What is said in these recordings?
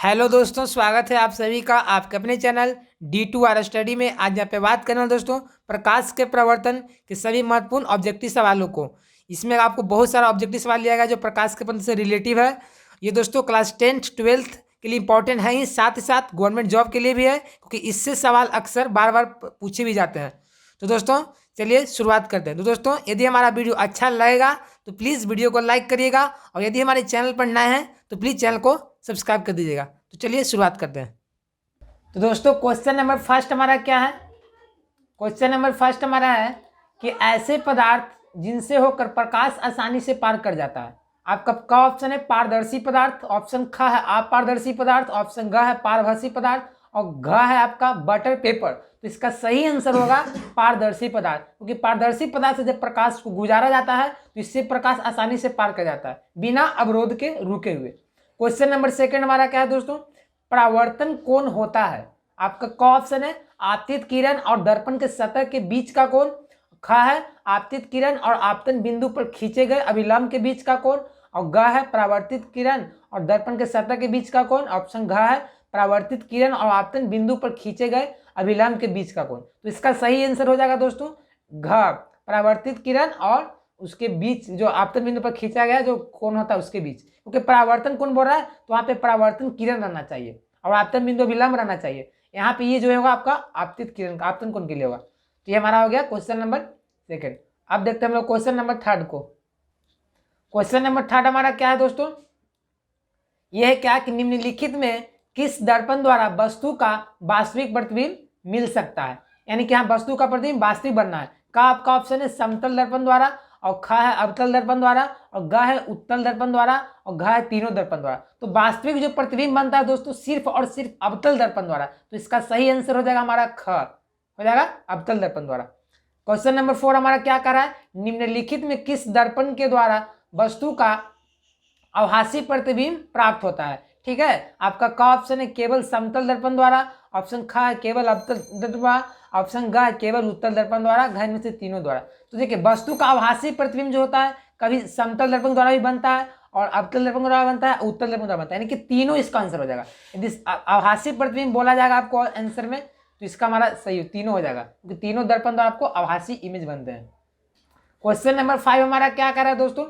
Hello दोस्तों, स्वागत है आप सभी का आपके अपने चैनल D2R स्टडी में। आज यहाँ पे बात करना दोस्तों प्रकाश के प्रवर्तन के सभी महत्वपूर्ण ऑब्जेक्टिव सवालों को। इसमें आपको बहुत सारा ऑब्जेक्टिव सवाल लिया गया जो प्रकाश के प्रवर्तन से रिलेटिव है। ये दोस्तों क्लास 10th 12th के लिए इंपॉर्टेंट है ही, साथ ही साथ गवर्नमेंट जॉब के लिए भी है, क्योंकि इससे सवाल अक्सर बार बार पूछे भी जाते हैं। तो दोस्तों चलिए शुरुआत करते हैं। तो दोस्तों यदि हमारा वीडियो अच्छा लगेगा तो प्लीज़ वीडियो को लाइक करिएगा, और यदि हमारे चैनल पर नए हैं तो प्लीज़ चैनल को सब्सक्राइब कर दीजिएगा। तो चलिए शुरुआत करते हैं। तो दोस्तों क्वेश्चन नंबर फर्स्ट हमारा क्या है? क्वेश्चन नंबर फर्स्ट हमारा है कि ऐसे पदार्थ जिनसे होकर प्रकाश आसानी से पार कर जाता है। आपका क ऑप्शन है पारदर्शी पदार्थ, ऑप्शन ख है अपारदर्शी पदार्थ, ऑप्शन ग है पारभासी पदार्थ, और घ है आपका बटर पेपर। तो इसका सही आंसर होगा पारदर्शी पदार्थ, क्योंकि पारदर्शी पदार्थ से जब प्रकाश को गुजारा जाता है तो इससे प्रकाश आसानी से पार कर जाता है बिना अवरोध के रुके हुए। क्वेश्चन नंबर सेकंड हमारा क्या है दोस्तों? परावर्तन कोण होता है। आपका क ऑप्शन है आपतित किरण और दर्पण के सतह के बीच का कोण, ख है आपतित किरण और आपतन बिंदु पर खींचे गए अभिलंब के बीच का कोण, और ग है परावर्तित किरण और दर्पण के सतह के बीच का कोण। ऑप्शन घ है परावर्तित किरण और आपतन बिंदु पर खींचे गए अभिलंब के बीच का कोण। तो इसका सही आंसर हो जाएगा दोस्तों घ, परावर्तित किरण और उसके बीच जो आपतन बिंदु पर खींचा गया जो कोण होता है उसके बीच, क्योंकि परावर्तन कोण बोल रहा है तो वहाँ पे परावर्तन किरण रहना चाहिए और आपतन बिंदु विलंब रहना चाहिए। यहाँ पे ये जो होगा आपका आपतित किरण का आपतन कोण के लिए होगा। तो ये हमारा हो गया क्वेश्चन नंबर सेकंड। अब देखते हैं हम लोग क्वेश्चन नंबर थर्ड को। क्वेश्चन नंबर थर्ड हमारा क्या है दोस्तों? यह है क्या कि निम्नलिखित में किस दर्पण द्वारा वस्तु का वास्तविक प्रतिबिंब मिल सकता है? यानी कि यहाँ वस्तु का प्रतिबिंब वास्तविक बनना है। का आपका ऑप्शन है समतल दर्पण द्वारा, और ख है अवतल दर्पण द्वारा, और ग है उत्तल दर्पण द्वारा, और घ है तीनों दर्पण द्वारा। तो वास्तविक जो प्रतिबिंब बनता है दोस्तों सिर्फ और सिर्फ अवतल दर्पण द्वारा। तो इसका सही आंसर हो जाएगा हमारा ख, हो जाएगा अवतल दर्पण द्वारा। क्वेश्चन नंबर 4 हमारा क्या कर रहा है? निम्नलिखित में किस दर्पण के द्वारा वस्तु का आभासी प्रतिबिंब प्राप्त होता है? ठीक है, आपका क ऑप्शन है केवल समतल दर्पण द्वारा, ऑप्शन ख है केवल अवतल दर्पण द्वारा, ऑप्शन ग है केवल उत्तल दर्पण द्वारा, घ में से तीनों द्वारा। तो देखिए वस्तु का आभासी प्रतिबिंब जो होता है कभी समतल दर्पण द्वारा भी बनता है, और अवतल दर्पण द्वारा बनता है, उत्तल दर्पण द्वारा बनता है, यानी कि तीनों इसका आंसर हो जाएगा। यदि आभासी प्रतिबिंब बोला जाएगा आपको आंसर में तो इसका हमारा सही तीनों हो जाएगा, क्योंकि तीनों दर्पण द्वारा आपको आभासी इमेज बनते हैं। क्वेश्चन नंबर 5 हमारा क्या कर रहा है दोस्तों?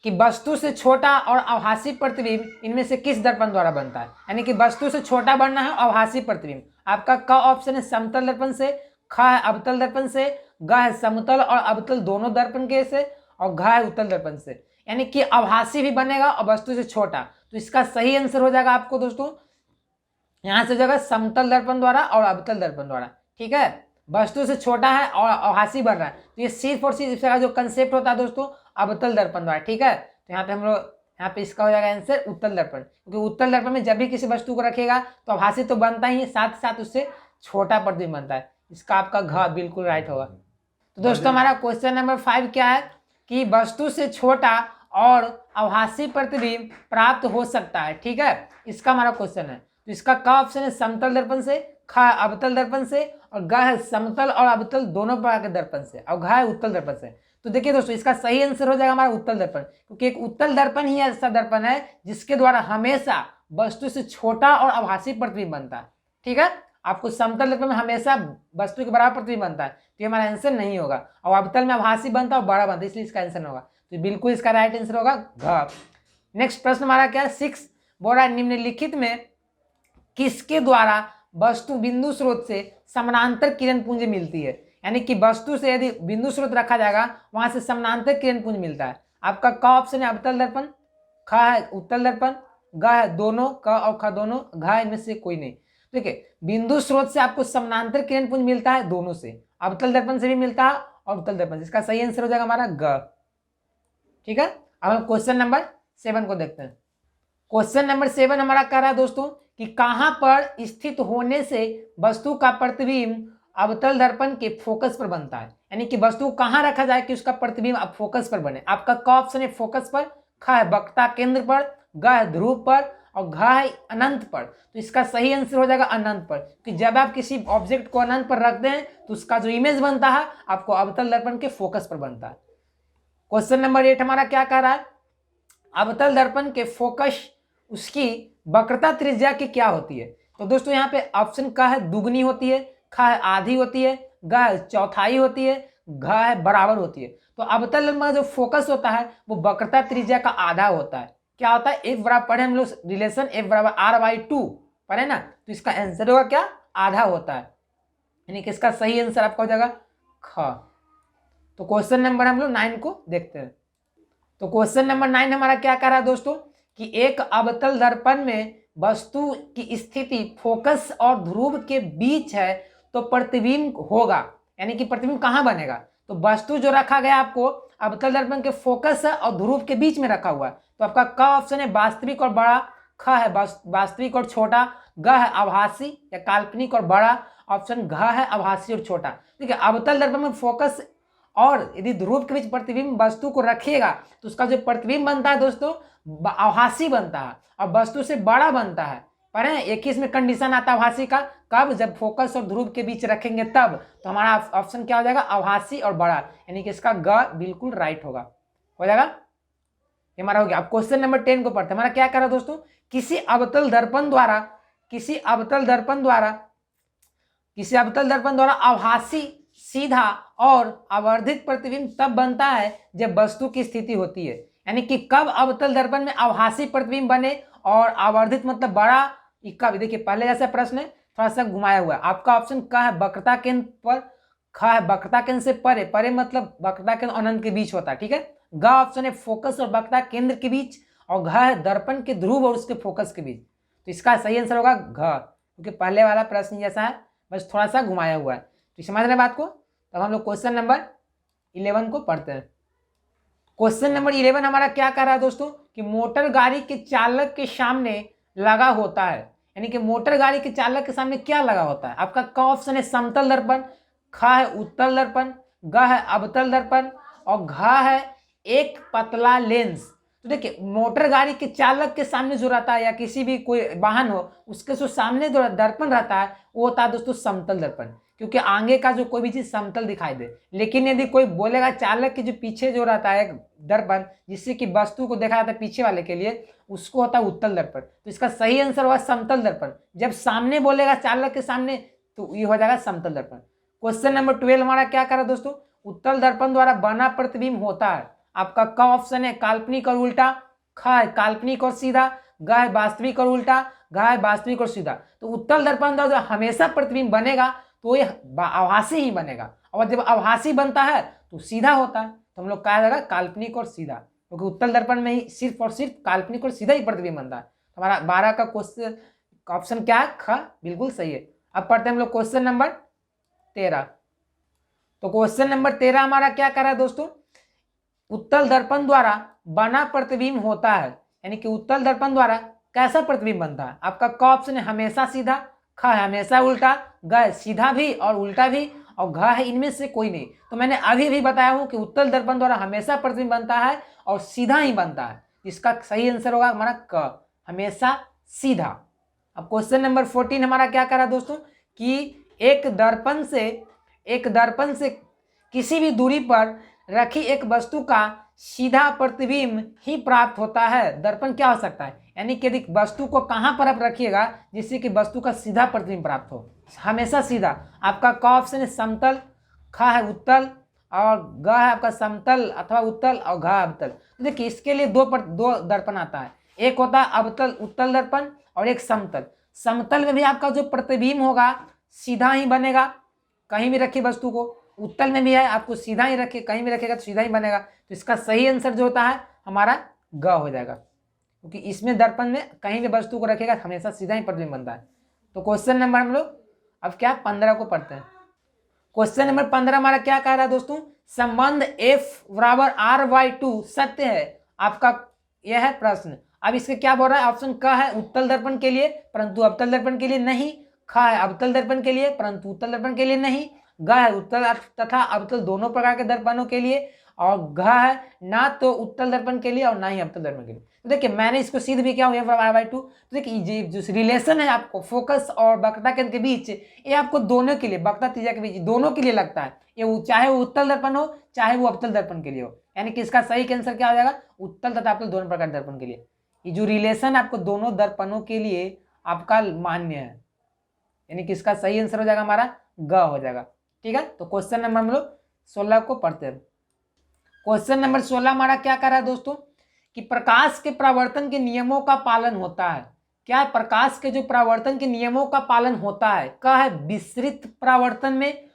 कि वस्तु से छोटा और आभासी प्रतिबिंब इनमें से किस दर्पण द्वारा बनता है? यानी कि वस्तु से छोटा बनना है आभासी प्रतिबिंब। आपका क ऑप्शन है समतल दर्पण से, ख है अवतल दर्पण से, ग है समतल और अवतल दोनों दर्पण के से, और घ है उत्तल दर्पण से। यानी कि आभासी भी बनेगा और वस्तु से छोटा। तो इसका सही आंसर हो जाएगा आपको दोस्तों यहाँ से हो जाएगा समतल दर्पण द्वारा और अवतल दर्पण द्वारा। ठीक है, वस्तु से छोटा है और आभासी बन रहा है, तो ये सिर्फ और सिर्फ इसका जो कंसेप्ट होता है दोस्तों अवतल दर्पण द्वारा। ठीक है, तो यहाँ पे हम लोग यहाँ पे इसका हो जाएगा आंसर उत्तल दर्पण, क्योंकि उत्तल दर्पण में जब भी किसी वस्तु को रखेगा तो आभासी तो बनता ही, साथ साथ उससे छोटा प्रतिबिंब बनता है। इसका आपका घ बिल्कुल राइट होगा। तो दोस्तों हमारा क्वेश्चन नंबर 5 क्या है कि वस्तु से छोटा और आभासी प्रतिबिंब प्राप्त हो सकता है। ठीक है, इसका हमारा क्वेश्चन है। तो इसका क ऑप्शन है समतल दर्पण से, ख अवतल दर्पण से, और ग है समतल और अवतल दोनों प्रकार के दर्पण से, और घ है उत्तल दर्पण से। तो देखिए दोस्तों इसका सही आंसर हो जाएगा हमारा उत्तल दर्पण, क्योंकि एक उत्तल दर्पण ही ऐसा दर्पण है जिसके द्वारा हमेशा वस्तु से छोटा और आभासी प्रतिबिंब बनता है। ठीक है, आपको समतल दर्पण में हमेशा वस्तु के बराबर प्रतिबिंब बनता है, तो ये हमारा आंसर नहीं होगा, और अवतल में आभासी बनता है और बड़ा बनता है, इसलिए इसका आंसर होगा। तो बिल्कुल इसका राइट आंसर होगा घ। नेक्स्ट प्रश्न हमारा क्या है? 6 बोल रहा है निम्नलिखित में किसके द्वारा वस्तु बिंदु स्रोत से समानांतर किरण पुंज मिलती है? यानी कि वस्तु से यदि बिंदु स्रोत रखा जाएगा वहां से समानांतर किरण पुंज मिलता है। आपका क ऑप्शन है अवतल दर्पण, ख है उत्तल दर्पण, ग है दोनों, क और ख दोनों, घ इनमें से कोई नहीं। देखिए बिंदु स्रोत से आपको समानांतर किरण पुंज मिलता है दोनों से, अवतल दर्पण से भी मिलता है और उत्तल दर्पण से। इसका सही आंसर हो जाएगा हमारा ग। ठीक है, अब हम क्वेश्चन नंबर 7 को देखते हैं। क्वेश्चन नंबर 7 हमारा कह रहा है दोस्तों कि कहां पर स्थित होने से वस्तु का प्रतिबिंब अवतल दर्पण के फोकस पर बनता है? यानी कि वस्तु को कहां रखा जाए कि उसका प्रतिबिंब अब फोकस पर बने? आपका क ऑप्शन है फोकस पर, ख है वक्ता केंद्र पर, ग है ध्रुव पर, और घ है अनंत पर। तो इसका सही आंसर हो जाएगा अनंत पर, कि जब आप किसी ऑब्जेक्ट को अनंत पर रखते हैं तो उसका जो इमेज बनता है आपको अवतल दर्पण के फोकस पर बनता है। क्वेश्चन नंबर 8 हमारा क्या कह रहा है? अवतल दर्पण के फोकस उसकी वक्रता त्रिज्या की क्या होती है? तो दोस्तों यहाँ पे ऑप्शन क है दुगनी होती है, ख है आधी होती है, ग है चौथाई होती है, घ है बराबर होती है। तो अवतल दर्पण का जो फोकस होता है वो वक्रता त्रिज्या का आधा होता है। क्या होता है? F बराबर पढ़े हम लोग रिलेशन F बराबर R/2 पढ़े ना, तो इसका आंसर होगा क्या? आधा होता है, यानी कि इसका सही आंसर आपका हो जाएगा ख। तो क्वेश्चन नंबर हम लोग 9 को देखते हैं। तो क्वेश्चन नंबर 9 हमारा क्या कह रहा है दोस्तों कि एक अवतल दर्पण में वस्तु की स्थिति फोकस और ध्रुव के बीच है तो प्रतिबिंब होगा, यानी कि प्रतिबिंब कहाँ बनेगा? तो वस्तु जो रखा गया आपको अवतल दर्पण के फोकस और ध्रुव के बीच में रखा हुआ है, तो आपका क ऑप्शन है वास्तविक और बड़ा, ख है वास्तविक और छोटा, ग है आभासी या काल्पनिक और बड़ा, ऑप्शन घ है आभासी और छोटा। ठीक है, अवतल दर्पण में फोकस और यदि ध्रुव के बीच प्रतिबिंब वस्तु को रखिएगा तो उसका जो प्रतिबिंब बनता है दोस्तों आभासी बनता है और वस्तु से बड़ा बनता है। पर एक ही इसमें कंडीशन आता है आभासी का, कब? जब फोकस और ध्रुव के बीच रखेंगे तब। तो हमारा ऑप्शन क्या हो जाएगा? आभासी और बड़ा, यानी कि इसका ग बिल्कुल राइट होगा, हो जाएगा। ये हमारा हो गया। अब क्वेश्चन नंबर 10 को पढ़ते हैं। हमारा क्या कर रहा है दोस्तों? किसी अवतल दर्पण द्वारा आभासी सीधा और आवर्धित प्रतिबिंब तब बनता है जब वस्तु की स्थिति होती है, यानी कि कब अवतल दर्पण में आभासी प्रतिबिंब बने और आवर्धित मतलब बड़ा, कब? देखिए पहले जैसा प्रश्न है थोड़ा सा घुमाया हुआ है। आपका ऑप्शन क है वक्रता केंद्र पर, ख है वक्रता केंद्र से परे, परे मतलब वक्रता केंद्र अनंत के बीच होता है। ठीक है, ग ऑप्शन है फोकस और वक्रता केंद्र के बीच, और घ है दर्पण के ध्रुव और उसके फोकस के बीच। तो इसका सही आंसर होगा घ, क्योंकि पहले वाला प्रश्न जैसा है बस थोड़ा सा घुमाया हुआ है। तो समझ रहे बात को? तब हम लोग क्वेश्चन नंबर 11 को पढ़ते हैं। क्वेश्चन नंबर 11 हमारा क्या कर रहा है दोस्तों कि मोटर गाड़ी के चालक के सामने लगा होता है, यानी कि मोटर गाड़ी के चालक के सामने क्या लगा होता है? आपका क ऑप्शन है समतल दर्पण, ख है उत्तल दर्पण, ग है अवतल दर्पण और घ है एक पतला लेंस। तो देखिए मोटर गाड़ी के चालक के सामने जो रहता है या किसी भी कोई वाहन हो उसके जो सामने जो दर्पण रहता है वो होता है दोस्तों समतल दर्पण, क्योंकि आगे का जो कोई भी चीज समतल दिखाई दे। लेकिन यदि कोई बोलेगा चालक के जो पीछे जो रहता है दर्पण जिससे कि वस्तु को देखा जाता है पीछे वाले के लिए, उसको होता है उत्तल दर्पण। तो इसका सही आंसर होगा समतल दर्पण। जब सामने बोलेगा चालक के सामने तो ये हो जाएगा समतल दर्पण। क्वेश्चन नंबर 12 हमारा क्या करा दोस्तों? उत्तल दर्पण द्वारा बना प्रतिबिंब होता है। आपका क ऑप्शन है काल्पनिक और उल्टा, ख है काल्पनिक और सीधा, ग है वास्तविक और उल्टा, घ है वास्तविक और सीधा। तो उत्तल दर्पण द्वारा हमेशा प्रतिबिंब बनेगा तो ये आभासी ही बनेगा, और जब आभासी बनता है तो सीधा होता है। तो हम लोग कहा जाएगा काल्पनिक और सीधा, क्योंकि उत्तल दर्पण में ही सिर्फ और सिर्फ काल्पनिक और सीधा ही प्रतिबिंब बनता है। हमारा 12 का क्वेश्चन ऑप्शन क्या है? ख, बिल्कुल सही है। अब पढ़ते हैं हम लोग क्वेश्चन नंबर 13। तो क्वेश्चन नंबर 13 हमारा क्या कर रहा है दोस्तों? उत्तल दर्पण द्वारा बना प्रतिबिंब होता है, यानी कि उत्तल दर्पण द्वारा कैसा प्रतिबिंब बनता है? आपका क ऑप्शन है हमेशा सीधा, ख है हमेशा उल्टा, ग है सीधा भी और उल्टा भी, और घ है इनमें से कोई नहीं। तो मैंने अभी भी बताया हूं कि उत्तल दर्पण द्वारा हमेशा प्रतिबिंब बनता है और सीधा ही बनता है। इसका सही आंसर होगा हमारा क, हमेशा सीधा। अब क्वेश्चन नंबर 14 हमारा क्या कर रहा है दोस्तों कि एक दर्पण से किसी भी दूरी पर रखी एक वस्तु का सीधा प्रतिबिंब ही प्राप्त होता है। दर्पण क्या हो सकता है? यानी कि यदि वस्तु को कहां पर आप रखिएगा जिससे कि वस्तु का सीधा प्रतिबिंब प्राप्त हो, हमेशा सीधा। आपका क ऑप्शन है समतल, ख है उत्तल और ग है आपका समतल अथवा उत्तल और घ अवतल। तो देखिए इसके लिए दो दर्पण आता है, एक होता है अवतल उत्तल दर्पण और एक समतल। समतल में भी आपका जो प्रतिबिंब होगा सीधा ही बनेगा, कहीं भी रखी वस्तु को। उत्तल में भी है आपको सीधा ही रखे, कहीं भी रखेगा तो सीधा ही बनेगा। तो इसका सही आंसर जो होता है हमारा ग हो जाएगा, क्योंकि इसमें दर्पण में कहीं भी वस्तु को रखेगा हमेशा सीधा ही प्रतिबिंब बनता है। तो क्वेश्चन नंबर हम लोग अब क्या 15 को पढ़ते हैं। क्वेश्चन नंबर 15 हमारा क्या कह रहा है दोस्तों? संबंध F बराबर R/2 सत्य है। आपका यह है प्रश्न। अब इसके क्या बोल रहा है? ऑप्शन क है उत्तल दर्पण के लिए परंतु अवतल दर्पण के लिए नहीं, ख है अवतल दर्पण के लिए परंतु उत्तल दर्पण के लिए नहीं, ग है उत्तल तथा अवतल दोनों प्रकार के दर्पणों के लिए, और घ है ना तो उत्तल दर्पण के लिए और ना ही अवतल दर्पण के लिए। तो देखिए मैंने इसको सिद्ध भी किया हुआ है R/2। तो देखिए जो रिलेशन है आपको फोकस और वक्रता केंद्र के बीच, ये आपको दोनों के लिए, वक्रता त्रिज्या के बीच दोनों के लिए लगता है। ये चाहे वो उत्तल दर्पण हो चाहे वो अवतल दर्पण के लिए हो, यानी कि इसका सही आंसर क्या हो जाएगा? उत्तल तथा अवतल दोनों प्रकार दर्पण के लिए। ये जो रिलेशन आपको दोनों दर्पणों के लिए आपका मान्य है, यानी कि इसका सही आंसर हो जाएगा हमारा ग हो जाएगा। ठीक है, तो क्वेश्चन नंबर हम लोग 16 को पढ़ते हैं। क्वेश्चन नंबर 16 हमारा क्या कर रहा है दोस्तों कि प्रकाश के परावर्तन के नियमों का पालन होता है। क्या है? प्रकाश के जो परावर्तन के नियमों का पालन होता है। क है विस्तृत परावर्तन में,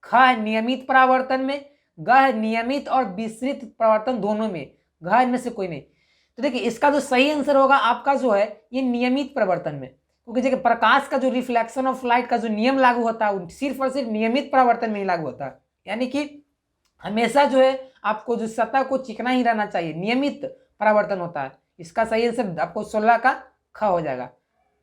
ख है नियमित परावर्तन में, ग है नियमित और विस्तृत परावर्तन दोनों में, घ इनमें से कोई नहीं। तो देखिए इसका जो सही आंसर होगा आपका जो है ये नियमित परावर्तन में, क्योंकि देखिए प्रकाश का जो रिफ्लेक्शन ऑफ लाइट का जो नियम लागू होता है वो सिर्फ और सिर्फ नियमित परावर्तन में ही लागू होता है, यानी कि हमेशा जो है आपको जो सतह को चिकना ही रहना चाहिए, नियमित परावर्तन होता है। इसका सही आंसर आपको 16 का ख हो जाएगा।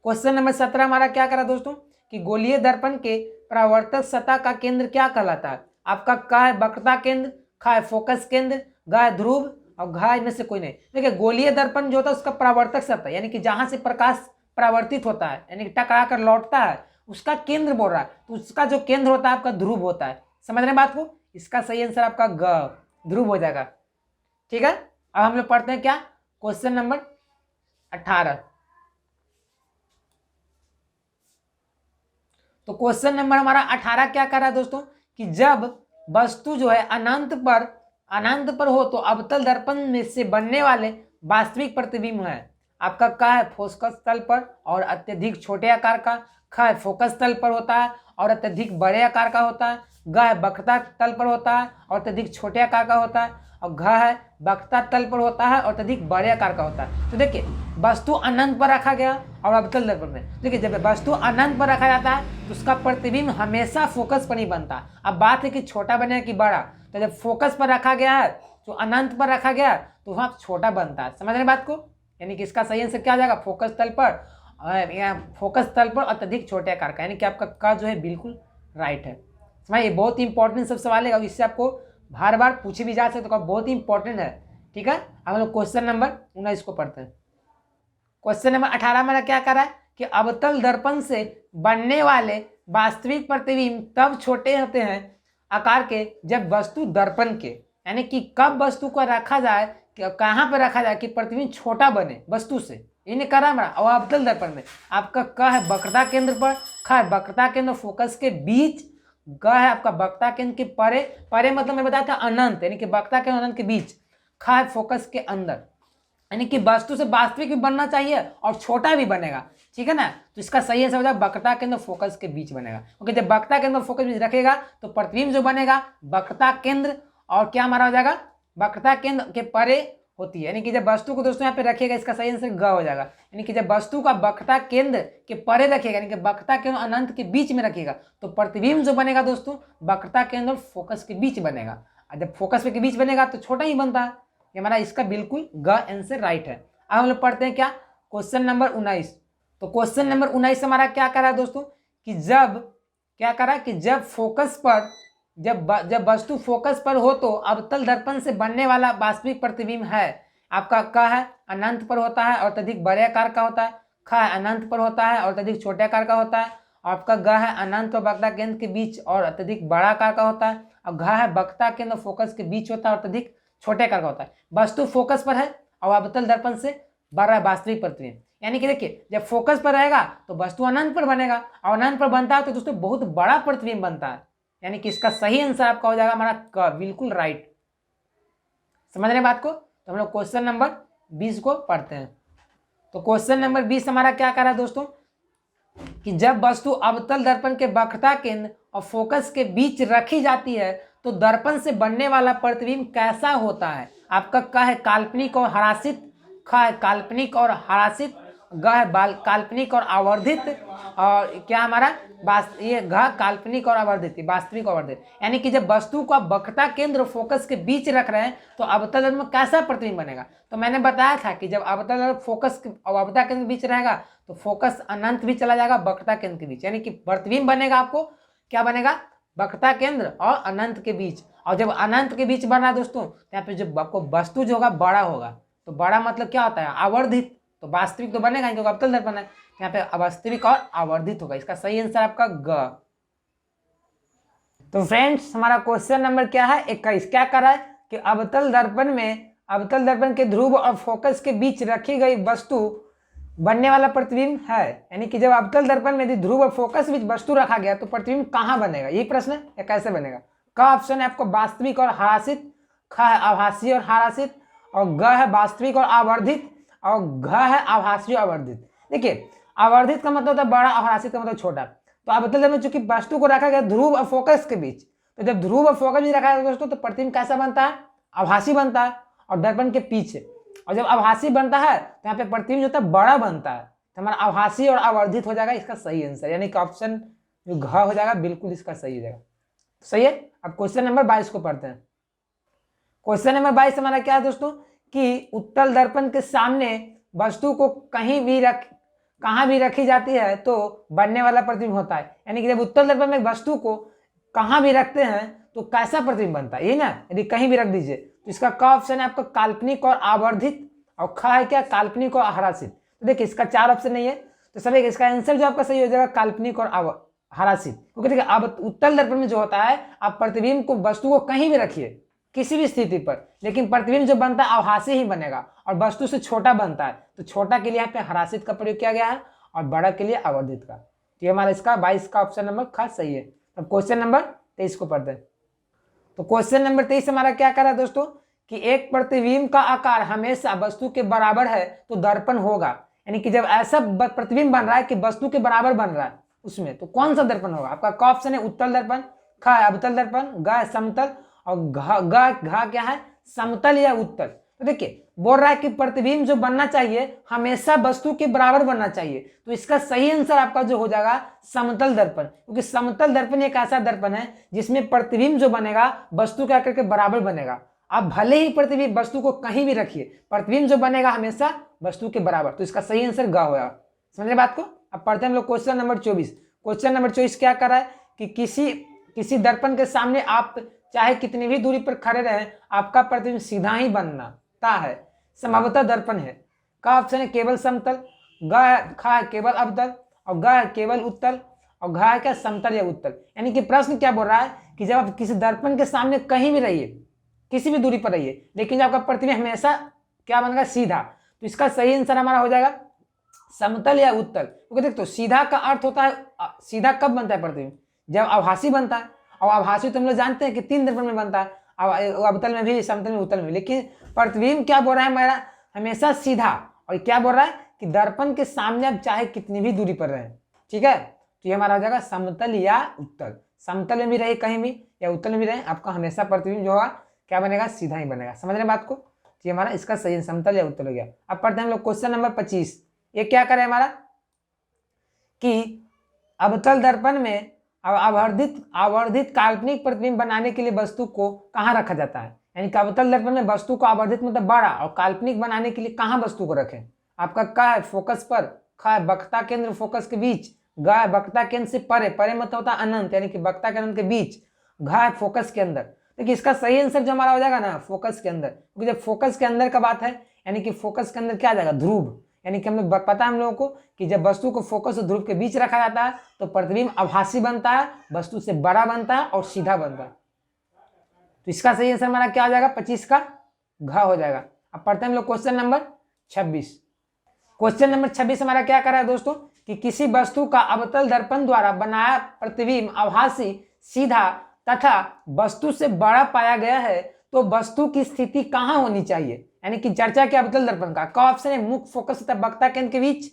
क्वेश्चन नंबर 17 हमारा क्या करा दोस्तों कि गोलीय दर्पण के परावर्तक सतह का केंद्र क्या कहलाता है। आपका क है वक्रता केंद्र, ख है फोकस केंद्र, ग है ध्रुव और घ इनमें से कोई नहीं। देखिए गोलीय दर्पण जो होता है उसका परावर्तक सतह, यानी कि जहां से प्रकाश परावर्तित होता है यानी कि टकरा कर लौटता है, उसका केंद्र बोल रहा है, तो उसका जो केंद्र होता है आपका ध्रुव होता है। समझ रहे बात को? इसका सही आंसर आपका ग ध्रुव हो जाएगा। ठीक है, अब हम लोग पढ़ते हैं क्या क्वेश्चन नंबर 18। तो क्वेश्चन नंबर हमारा 18 क्या कर रहा है दोस्तों कि जब वस्तु जो है अनंत पर हो तो अवतल दर्पण में से बनने वाले वास्तविक प्रतिबिंब है। आपका क है फोकस तल पर और अत्यधिक छोटे आकार का, ख है फोकस तल पर होता है और अत्यधिक बड़े आकार का होता है, ग है वक्रता तल पर होता है और अत्यधिक छोटे आकार का होता है, और घ है वक्रता तल पर होता है और अत्यधिक बड़े आकार का होता है। तो देखिए वस्तु अनंत पर रखा गया और अवतल दर्पण में, देखिए जब वस्तु अनंत पर रखा जाता है तो उसका प्रतिबिंब हमेशा फोकस पर ही बनता। अब बात है कि छोटा बने कि बड़ा, तो जब फोकस पर रखा गया है तो अनंत पर रखा गया तो वहाँ छोटा बनता है। समझ रहे बात को? यानी कि इसका सही आंसर क्या आ जाएगा फोकस तल पर, फोकस तल पर अत्यधिक छोटे आकार का, यानी कि आपका क जो है बिल्कुल राइट है। समझ, ये बहुत ही इंपॉर्टेंट सब सवाल है और इससे आपको बार बार पूछे भी जा सकते, तो बहुत ही इंपॉर्टेंट है। ठीक है, हम लोग क्वेश्चन नंबर 19 को पढ़ते हैं। क्वेश्चन नंबर 18 मेरा क्या कर रहा है कि अवतल दर्पण से बनने वाले वास्तविक प्रतिबिंब तब छोटे होते हैं आकार के जब वस्तु दर्पण के, यानी कि कब वस्तु को रखा जाए, कहाँ पर रखा जाए कि प्रतिबिंब छोटा बने वस्तु से, इन्हें करा हमारा और अवतल दर्पण में। आपका क है वक्रता केंद्र पर, ख है वक्रता केंद्र फोकस के बीच, ग है आपका वक्रता केंद्र के परे, परे मतलब मैं बताया था अनंत, यानी कि वक्रता के अनंत के बीच, ख है फोकस के अंदर, यानी कि वस्तु से वास्तविक भी बनना चाहिए और छोटा भी बनेगा। ठीक है ना, तो इसका सही आंसर हो जाएगा वक्रता केंद्र फोकस के बीच बनेगा, क्योंकि जब वक्रता केंद्र फोकस बीच रखेगा तो प्रतिबिंब जो बनेगा वक्रता केंद्र और क्या हमारा हो जाएगा वक्रता केंद्र के परे होती है। यानी कि जब वस्तु को दोस्तों यहाँ पे रखेगा इसका सही आंसर ग हो जाएगा, यानी कि जब वस्तु का वक्रता केंद्र के परे रखेगा यानी कि वक्रता केंद्र अनंत के बीच में रखेगा तो प्रतिबिंब जो बनेगा दोस्तों वक्रता केंद्र और फोकस के बीच बनेगा, और जब फोकस के बीच बनेगा तो छोटा ही बनता है। ये हमारा इसका बिल्कुल ग आंसर राइट है। अब हम लोग पढ़ते हैं क्या क्वेश्चन नंबर 19। तो क्वेश्चन नंबर 19 हमारा क्या करा है दोस्तों कि जब क्या करा कि जब फोकस पर जब वस्तु फोकस पर हो तो अवतल दर्पण से बनने वाला वास्तविक प्रतिबिंब है। आपका क है अनंत पर होता है और अत्यधिक बड़े आकार का होता है, ख है अनंत पर होता है और अत्यधिक छोटे आकार का होता है, आपका ग है अनंत और वक्रता केंद्र के बीच और अत्यधिक बड़ा आकार का होता है, और घ है वक्रता केंद्र फोकस के बीच होता है और अत्यधिक छोटे आकार का होता है। वस्तु फोकस पर है और अवतल दर्पण से बन रहा है वास्तविक प्रतिबिंब, यानी कि देखिए जब फोकस पर रहेगा तो वस्तु अनंत पर बनेगा और अनंत पर बनता है तो दोस्तों बहुत बड़ा प्रतिबिंब बनता है, यानी कि इसका सही आंसर आपका हो जाएगा हमारा क बिल्कुल राइट। समझ रहे बात को? तो हम लोग क्वेश्चन नंबर 20 को पढ़ते हैं। तो क्वेश्चन नंबर 20 हमारा क्या कर रहा है दोस्तों कि जब वस्तु अवतल दर्पण के वक्रता केंद्र और फोकस के बीच रखी जाती है तो दर्पण से बनने वाला प्रतिबिंब कैसा होता है। आपका क है काल्पनिक और हरासित, ख है काल्पनिक और हरासित, ग है काल्पनिक और आवर्धित, और क्या हमारा ये घ काल्पनिक और आवर्धित वास्तविक आवर्धित, यानी कि जब वस्तु को वक्रता केंद्र फोकस के बीच रख रहे हैं तो अवतल दर्पण में कैसा प्रतिबिंब बनेगा। तो मैंने बताया था कि जब अवतल दर्पण फोकस और वक्रता केंद्र के बीच रहेगा तो फोकस अनंत भी चला जाएगा वक्रता केंद्र के बीच, यानी कि प्रतिबिंब बनेगा आपको क्या बनेगा वक्रता केंद्र और अनंत के बीच। और जब अनंत के बीच बना दोस्तों तो यहाँ पे जब आपको वस्तु जो होगा बड़ा होगा, तो बड़ा मतलब क्या होता है आवर्धित, तो वास्तविक तो बनेगा क्योंकि अवतल दर्पण है, यहाँ पे वास्तविक और आवर्धित होगा। इसका सही आंसर आपका ग। तो फ्रेंड्स हमारा क्वेश्चन नंबर क्या है 21। क्या कर रहा है कि अवतल दर्पण में अवतल दर्पण के ध्रुव और फोकस के बीच रखी गई वस्तु बनने वाला प्रतिबिंब है। यानी कि जब अवतल दर्पण में यदि ध्रुव और फोकस के बीच वस्तु रखा गया तो प्रतिबिंब कहाँ बनेगा, यही प्रश्न है, या कैसे बनेगा। का ऑप्शन है आपको वास्तविक और हारासित, ख है आभासी और हारासित, और ग है वास्तविक और आवर्धित, और घ है आभासी और आवर्धित। देखिए आवर्धित का मतलब होता है बड़ा, आभासित का मतलब छोटा। तो अवतल दर्पण में चूंकि वस्तु को रखा गया ध्रुव और फोकस के बीच, तो जब ध्रुव और फोकस भी रखा गया दोस्तों तो प्रतिबिंब कैसा बनता है, आभासी बनता है और दर्पण के पीछे। और जब आभासी बनता है तो यहाँ पे प्रतिबिंब जो होता है बड़ा बनता है, तो हमारा आभासी और आवर्धित हो जाएगा इसका सही आंसर, यानी कि ऑप्शन जो घ हो जाएगा बिल्कुल इसका सही हो जाएगा। सही है। अब क्वेश्चन नंबर 22 को पढ़ते हैं। क्वेश्चन नंबर 22 हमारा क्या है दोस्तों कि उत्तल दर्पण के सामने वस्तु को कहाँ भी रखी जाती है तो बनने वाला प्रतिबिंब होता है। यानी कि जब उत्तल दर्पण में वस्तु को कहाँ भी रखते हैं तो कैसा प्रतिबिंब बनता है, यही ना, यदि कहीं भी रख दीजिए तो इसका का ऑप्शन है आपका काल्पनिक और आवर्धित, और ख है क्या काल्पनिक और हारासित। तो देखिए इसका 4 ऑप्शन नहीं है, तो सब इसका आंसर जो आपका सही हो जाएगा काल्पनिक और हारासित। क्योंकि देखिए अब उत्तल दर्पण में जो होता है आप प्रतिबिंब को वस्तु को कहीं भी रखिए किसी भी स्थिति पर, लेकिन प्रतिबिंब जो बनता है आभासी ही बनेगा और वस्तु से छोटा बनता है। तो छोटा के लिए यहाँ पे हारासित का प्रयोग किया गया है और बड़ा के लिए आवर्धित का। तो ये हमारा इसका 22 का ऑप्शन नंबर ख सही है। अब क्वेश्चन नंबर 23 को पढ़ते हैं। तो क्वेश्चन नंबर 23 हमारा क्या कर रहा है दोस्तों कि एक प्रतिबिंब का आकार हमेशा वस्तु के बराबर है तो दर्पण होगा। यानी कि जब ऐसा प्रतिबिंब बन रहा है कि वस्तु के बराबर बन रहा है उसमें, तो कौन सा दर्पण होगा। आपका क ऑप्शन है उत्तल दर्पण, ख है अवतल दर्पण, ग है समतल, और घ क्या है समतल या उत्तल। तो देखिए बोल रहा है कि प्रतिबिंब जो बनना चाहिए हमेशा वस्तु के बराबर बनना चाहिए, तो इसका सही आंसर आपका जो हो जाएगा समतल दर्पण। क्योंकि समतल दर्पण एक ऐसा दर्पण है जिसमें प्रतिबिंब जो बनेगा वस्तु के आकर के बराबर बनेगा। आप भले ही प्रतिबिंब वस्तु को कहीं भी रखिए, प्रतिबिंब जो बनेगा हमेशा वस्तु के बराबर, तो इसका सही आंसर ग होगा। समझे बात को। अब पढ़ते हैं हम लोग क्वेश्चन नंबर 24। क्वेश्चन नंबर 24 क्या कर रहा है कि किसी दर्पण के सामने आप चाहे कितनी भी दूरी पर खड़े रहें आपका प्रतिबिंब सीधा ही बनता है, संभवतः दर्पण है। का ऑप्शन है केवल समतल, ख है केवल अवतल, और ग है केवल उत्तल, और घ है क्या समतल या उत्तल। यानी कि प्रश्न क्या बोल रहा है कि जब आप किसी दर्पण के सामने कहीं भी रहिए किसी भी दूरी पर रहिए, लेकिन जब आपका प्रतिबिंब हमेशा क्या बनेगा सीधा, तो इसका सही आंसर हमारा हो जाएगा समतल या उत्तल। क्योंकि देखो सीधा का अर्थ होता है, सीधा कब बनता है प्रतिबिंब, जब आभासी बनता है, और आभासी तो हम लोग जानते हैं कि 3 दर्पण में बनता है, अवतल में भी, समतल में, उत्तल में। लेकिन प्रतिबिंब क्या बोल रहा है मेरा हमेशा सीधा, और क्या बोल रहा है कि दर्पण के सामने आप चाहे कितनी भी दूरी पर रहे, ठीक है। तो ये हमारा हो जाएगा समतल या उत्तल। समतल में भी रहे कहीं भी या उत्तल में भी रहे, आपका हमेशा प्रतिबिंब जो होगा क्या बनेगा सीधा ही बनेगा। समझ रहे बात को। तो ये हमारा इसका सही समतल या उत्तल हो गया। अब पढ़ते हैं हम लोग क्वेश्चन नंबर 25। ये क्या करे हमारा कि अवतल दर्पण में आवर्धित काल्पनिक प्रतिबिंब बनाने के लिए वस्तु को कहाँ रखा जाता है। यानी कि अवतल दर्पण में वस्तु को आवर्धित मतलब बड़ा और काल्पनिक बनाने के लिए कहाँ वस्तु को रखें। आपका क है फोकस पर, ख है वक्रता केंद्र फोकस के बीच, ग है वक्रता केंद्र से परे, परे मतलब होता है अनंत, यानी कि वक्रता केंद्र के बीच, घ है फोकस के अंदर। देखिए इसका सही आंसर जो हमारा हो जाएगा ना फोकस के अंदर, क्योंकि जब फोकस के अंदर का बात है यानी कि फोकस के अंदर क्या आ जाएगा ध्रुव। यानी कि हम लोग पता है हम लोगों को कि जब वस्तु को फोकस और ध्रुव के बीच रखा जाता है तो प्रतिबिंब आभासी बनता है, वस्तु से बड़ा बनता है और सीधा बनता है। तो इसका सही आंसर हमारा क्या हो जाएगा 25 का घ हो जाएगा। अब पढ़ते हैं हम लोग क्वेश्चन नंबर 26। क्वेश्चन नंबर 26 हमारा क्या कर रहा है दोस्तों कि किसी वस्तु का अवतल दर्पण द्वारा बनाया प्रतिबिंब आभासी, सीधा तथा वस्तु से बड़ा पाया गया है तो वस्तु की स्थिति कहाँ होनी चाहिए। यानी कि चर्चा के अवतल दर्पण का ऑप्शन है मुख्य फोकस तथा वक्रता केंद्र के बीच,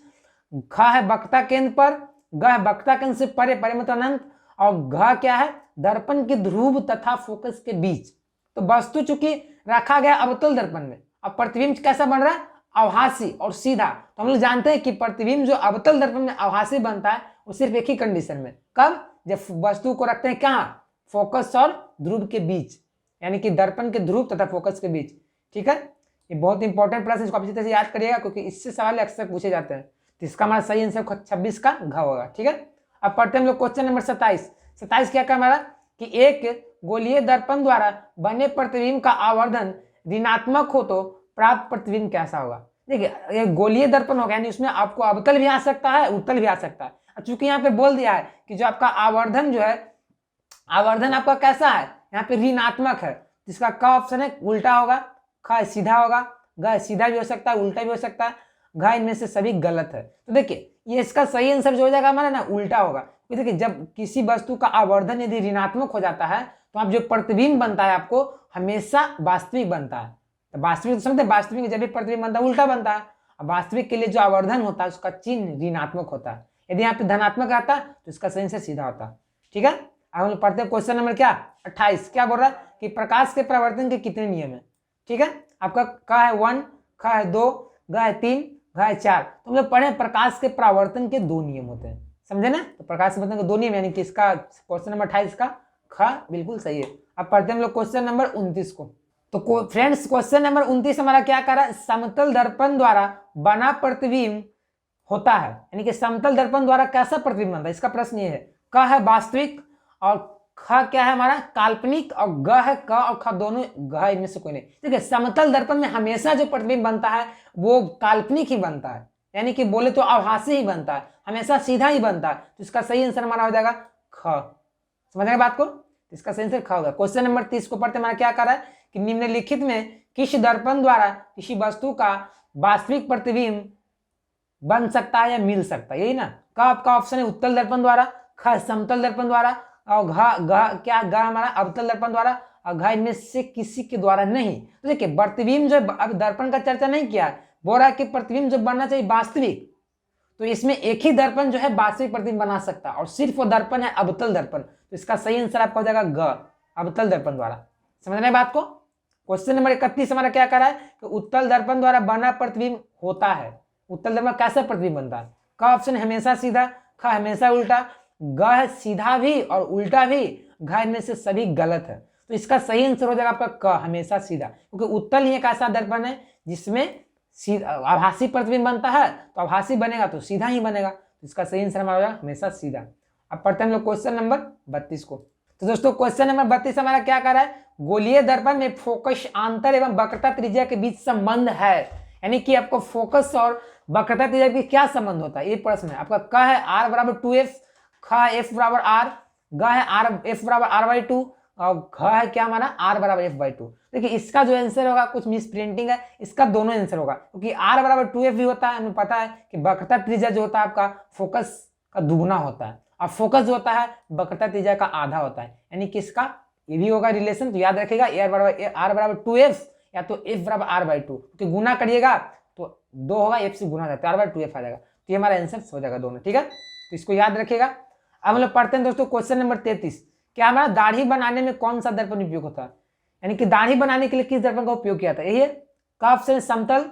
ख है वक्रता केंद्र पर, ग है वक्रता केंद्र से परे, परे मतलब अनंत, और घ क्या है दर्पण के ध्रुव तथा फोकस के बीच। तो वस्तु चूंकि रखा गया अवतल दर्पण में, अब प्रतिबिंब कैसा बन रहा है आभासी और सीधा। तो हम लोग जानते हैं कि प्रतिबिंब जो अवतल दर्पण में आभासी बनता है वो सिर्फ एक ही कंडीशन में, कब, जब वस्तु को रखते हैं कहाँ फोकस और ध्रुव के बीच, यानी कि दर्पण के ध्रुव तथा फोकस के बीच। ठीक है, ये बहुत इंपॉर्टेंट प्रश्न, इसको आप अच्छी तरह से याद करिएगा क्योंकि इससे सवाल अक्सर पूछे जाते हैं। तो इसका हमारा सही आंसर 26 का घ होगा। ठीक है, अब पढ़ते हैं हम लोग क्वेश्चन नंबर 27। 27 क्या हमारा कि एक गोलीय दर्पण द्वारा बने प्रतिबिंब का आवर्धन ऋणात्मक हो तो प्राप्त प्रतिबिंब कैसा होगा। देखिए एक गोलीय दर्पण होगा यानी उसमें आपको अवतल भी आ सकता है उत्तल भी आ सकता है। चूंकि यहाँ पे बोल दिया है कि जो आपका आवर्धन जो है, आवर्धन आपका कैसा है यहाँ पे ऋणात्मक है, जिसका क ऑप्शन है उल्टा होगा, ख सीधा होगा, ग सीधा भी हो सकता है, उल्टा भी हो सकता है, घ इनमें से सभी गलत है। तो देखिए ये इसका सही आंसर जो हो जाएगा हमारा ना उल्टा होगा। देखिए जब किसी वस्तु का आवर्धन यदि ऋणात्मक हो जाता है तो आप जो प्रतिबिंब बनता है आपको हमेशा वास्तविक बनता है। तो वास्तविक समझते, वास्तविक जब भी प्रतिबिंब बनता है उल्टा बनता है। अब वास्तविक के लिए जो आवर्धन होता है उसका चिन्ह ऋणात्मक होता है। यदि यहाँ पे धनात्मक आता तो इसका सही आंसर सीधा होता। ठीक है, अब हम लोग पढ़ते हैं क्वेश्चन नंबर क्या 28। क्या बोल रहा है कि प्रकाश के प्रवर्तन के कितने नियम है। ठीक है, आपका क है 1, ख है 2, ग है 3, घ है 4। तो हम लोग पढ़े प्रकाश के परावर्तन के 2 नियम होते हैं, समझे ना। तो प्रकाश के परावर्तन के 2 नियम यानी कि इसका क्वेश्चन नंबर 28 का ख बिल्कुल सही है। अब पढ़ते हैं हम लोग क्वेश्चन नंबर 29 को। तो फ्रेंड्स क्वेश्चन नंबर 29 हमारा क्या कर रहा है, समतल दर्पण द्वारा बना प्रतिबिंब होता है, यानी कि समतल दर्पण द्वारा कैसा प्रतिबिंब बनता है, इसका प्रश्न ये है। क है वास्तविक और ख क्या है हमारा काल्पनिक, और ग है क और ख दोनों ग इनमें से कोई नहीं। देखिए समतल दर्पण में हमेशा जो प्रतिबिंब बनता है वो काल्पनिक ही बनता है, यानी कि बोले तो आभासी ही बनता है, हमेशा सीधा ही बनता है। तो इसका सही आंसर हमारा हो जाएगा ख। समझ रहे बात को, इसका सही आंसर ख होगा। क्वेश्चन नंबर 30 को पढ़ते हमारा क्या कर रहा है कि निम्नलिखित में किस दर्पण द्वारा किसी वस्तु का वास्तविक प्रतिबिंब बन सकता है या मिल सकता है, यही ना। का आपका ऑप्शन है उत्तल दर्पण द्वारा, ख समतल दर्पण द्वारा, और घ हमारा अवतल दर्पण द्वारा, और घ इनमें से किसी के द्वारा नहीं। तो देखिए प्रतिबिंब जो अब दर्पण का चर्चा नहीं किया, बोल रहा है कि प्रतिबिंब जो बनना चाहिए वास्तविक, तो इसमें एक ही दर्पण जो है वास्तविक प्रतिबिंब बना सकता है और सिर्फ वो दर्पण है अवतल दर्पण। तो इसका सही आंसर आपका हो जाएगा ग अवतल दर्पण द्वारा। समझ रहे बात को। क्वेश्चन नंबर 31 हमारा क्या कर रहा है कि उत्तल दर्पण द्वारा बना प्रतिबिंब होता है। उत्तल दर्पण कैसा प्रतिबिंब बनता है। का ऑप्शन हमेशा सीधा, ख हमेशा उल्टा, ग है सीधा भी और उल्टा भी, घ इनमें से सभी गलत है। तो इसका सही आंसर हो जाएगा आपका क हमेशा सीधा, क्योंकि उत्तल ही एक ऐसा दर्पण है जिसमें आभासी प्रतिबिंब बनता है, तो आभासी बनेगा तो सीधा ही बनेगा। तो इसका सही आंसर हमारा हो जाएगा हमेशा सीधा। अब पढ़ते हैं हम लोग क्वेश्चन नंबर 32 को। तो दोस्तों क्वेश्चन नंबर 32 हमारा क्या कर रहा है, गोलीय दर्पण में फोकस आंतर एवं वक्रता त्रिज्या के बीच संबंध है, यानी कि आपको फोकस और वक्रता त्रिज्या के बीच क्या संबंध होता है, ये प्रश्न है आपका। क है r बराबर 2f, ख f बराबर r, ग है r f बराबर r/2, और घ है क्या हमारा r बराबर f/2। देखिए इसका जो आंसर होगा कुछ मिस प्रिंटिंग है, इसका दोनों आंसर होगा, क्योंकि r बराबर 2f भी होता है, हमें पता है कि वक्रता त्रिज्या जो होता है आपका फोकस का दुगुना होता है, और फोकस जो होता है वक्रता त्रिज्या का आधा होता है, यानी कि इसका ये भी होगा रिलेशन। तो याद रखिएगा r बराबर 2f या तो f बराबर r/2, क्योंकि गुना करिएगा तो 2 होगा, f से गुना जाता है, r/2f आ जाएगा। तो ये हमारा आंसर हो जाएगा दोनों। ठीक है, तो इसको याद रखिएगा। अब हम लोग पढ़ते हैं दोस्तों क्वेश्चन नंबर 33। क्या हमारा दाढ़ी बनाने में कौन सा दर्पण उपयोग होता है, यानी कि दाढ़ी बनाने के लिए किस दर्पण का उपयोग किया था। यही है, का ऑप्शन है समतल,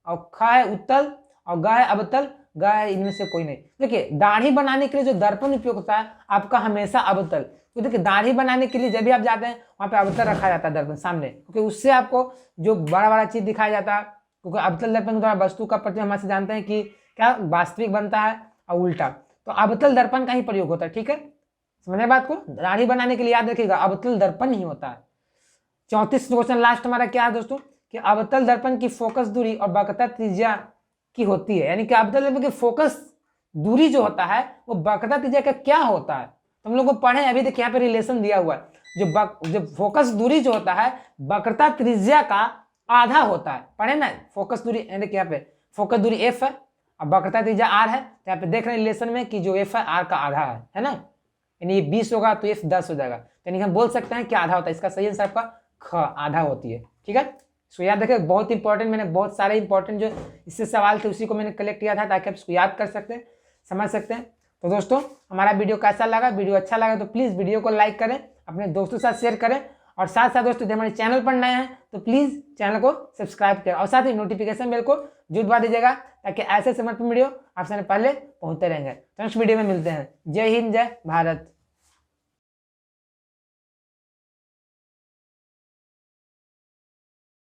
और ख है उत्तल, और ग है अवतल, ग है इनमें से कोई नहीं। देखिए दाढ़ी बनाने के लिए जो दर्पण उपयोग होता है आपका हमेशा अवतल। तो देखिए दाढ़ी बनाने के लिए जब भी आप जाते हैं वहाँ पे अवतल रखा जाता है दर्पण सामने, क्योंकि उससे आपको जो बड़ा बड़ा चीज दिखाया जाता है, क्योंकि अवतल दर्पण द्वारा वस्तु का प्रतिबिंब हमारे से जानते हैं कि क्या वास्तविक बनता है और उल्टा, तो अवतल दर्पण का ही प्रयोग होता है। ठीक है, समझे बात को। दाढ़ी बनाने के लिए याद रखिएगा अवतल दर्पण ही होता है। 34 क्वेश्चन लास्ट हमारा क्या है दोस्तों कि अवतल दर्पण की फोकस दूरी और वक्रता त्रिज्या की होती है, यानी कि अवतल दर्पण की फोकस दूरी जो होता है वो वक्रता त्रिज्या का क्या होता है। तो हम लोग को पढ़े अभी देखिए यहाँ पे रिलेशन दिया हुआ है, जो फोकस दूरी जो होता है वक्रता त्रिज्या का आधा होता है, पढ़े ना। फोकस दूरी देखिए यहाँ पे फोकस दूरी f है और वक्रता त्रिज्या r है, तो यहाँ पे देख रहे हैं रिलेशन में कि जो f है r का आधा है ना, यानी ये 20 होगा तो f 10 हो जाएगा, यानी हम बोल सकते हैं कि आधा होता है। इसका सही आंसर आपका ख आधा होती है। ठीक है, सो याद रखिए बहुत इंपॉर्टेंट, मैंने बहुत सारे इंपॉर्टेंट जो इससे सवाल थे उसी को मैंने कलेक्ट किया था ताकि आप इसको याद कर सकते हैं, समझ सकते हैं। तो दोस्तों हमारा वीडियो कैसा लगा, वीडियो अच्छा लगा तो प्लीज़ वीडियो को लाइक करें, अपने दोस्तों के साथ शेयर करें, और साथ साथ दोस्तों यदि हमारे चैनल पर नए हैं तो प्लीज़ चैनल को सब्सक्राइब करें और साथ ही नोटिफिकेशन बेल को जरूर दबा दीजिएगा ताकि ऐसे समर्पित वीडियो आपसे पहले पहुंचते रहेंगे। तो नेक्स्ट वीडियो में मिलते हैं। जय हिंद, जय भारत।